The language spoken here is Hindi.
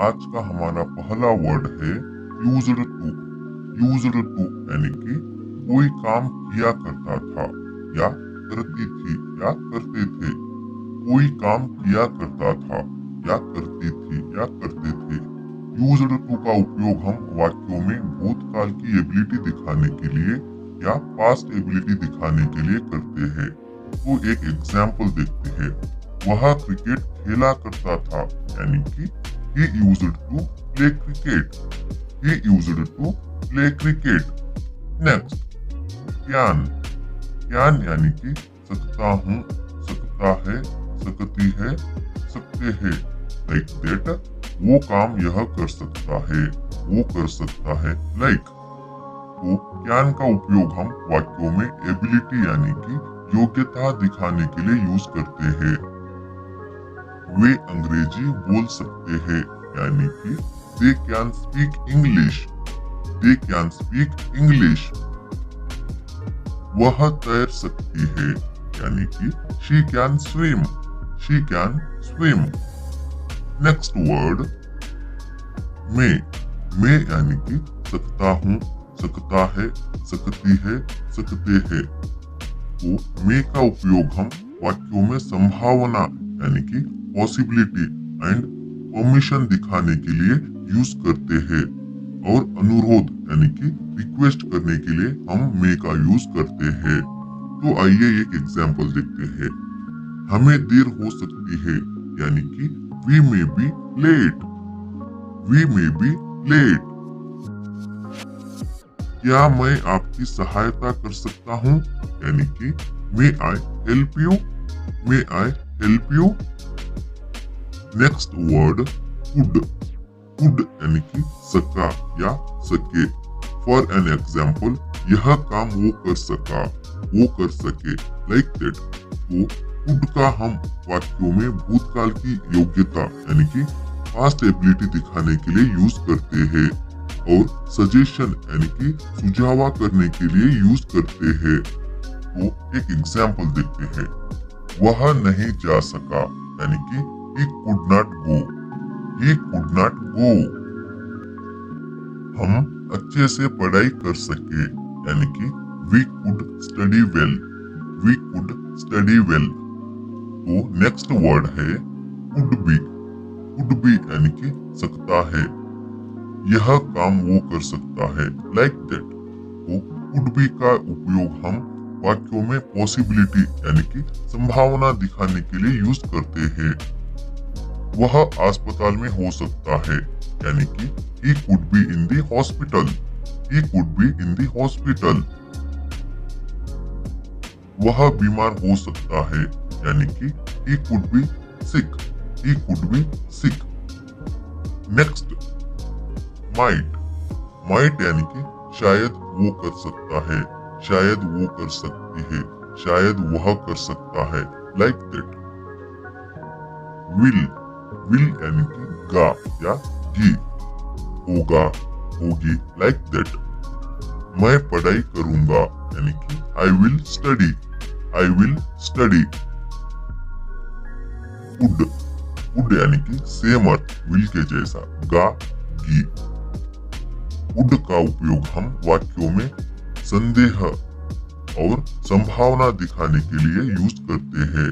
आज का हमारा पहला वर्ड है यूज्ड टू। यूज्ड टू यानी कि कोई काम किया करता था या करती थी या करते थे। कोई काम किया करता था या करती थी या करते थे। यूज्ड टू का उपयोग हम वाक्यों में भूतकाल की एबिलिटी दिखाने के लिए या पास्ट एबिलिटी दिखाने के लिए करते हैं। तो एक एग्जाम्पल देखते हैं। वह क्रिकेट खेला करता था यानी कि he used to play cricket. He used to play cricket. Next, can. Can यानी कि सकता हूँ, सकता है, सकती है, सकते हैं। Like that, वो काम यह कर सकता है, वो कर सकता है। Like, तो can का उपयोग हम वाक्यों में एबिलिटी यानी कि योग्यता दिखाने के लिए यूज करते हैं। वे अंग्रेजी बोल सकते हैं यानी कि they can speak English. They can speak English. वह तैर सकती है यानी कि she can swim. She can swim. Next word may. may यानी कि सकता हूँ, सकता है, सकती है, सकते हैं। तो may का उपयोग हम वाक्यों में संभावना यानी कि पॉसिबिलिटी एंड परमिशन दिखाने के लिए यूज करते हैं और अनुरोध यानी कि रिक्वेस्ट करने के लिए हम मे का यूज करते हैं। तो आइए एक एग्जांपल देखते हैं। हमें देर हो सकती है यानी कि we may be late. We may be late. क्या मैं आपकी सहायता कर सकता हूँ यानी कि may I help you. May I help you. Next word could. Could यानी कि सका या सके। फॉर एन एग्जाम्पल, यह काम वो कर सका, वो कर सके। Like that. तो कुड का हम वाक्यों में भूतकाल की योग्यता यानी कि पास्ट एबिलिटी दिखाने के लिए यूज करते हैं और सजेशन यानी कि सुझावा करने के लिए यूज करते हैं। तो एक एग्जाम्पल देखते हैं। वह नहीं जा सका यानी कि he could not go. He could not go. हम अच्छे से पढ़ाई कर सके यानी कि we could study well. We could study well. तो नेक्स्ट वर्ड है could be. could be यानी कि सकता है। यह काम वो कर सकता है। Like that. तो could be का उपयोग हम वाक्यों में पॉसिबिलिटी यानी कि संभावना दिखाने के लिए यूज करते हैं। वह अस्पताल में हो सकता है यानी कि he could be in the hospital. He could be in the hospital. वह बीमार हो सकता है यानी कि he could be sick. He could be sick. Next, might. might यानी कि शायद वो कर सकता है, शायद वो कर सकती है, शायद वह कर सकता है। Like that. will. will यानी कि गा या गी। होगा, होगी। Like that. मैं पढ़ाई करूंगा यानी कि I will study. I will study. Would. Would यानी कि सेम अर्थ विल के जैसा। गा, गी। वुड का उपयोग हम वाक्यों में संदेह और संभावना दिखाने के लिए यूज करते हैं।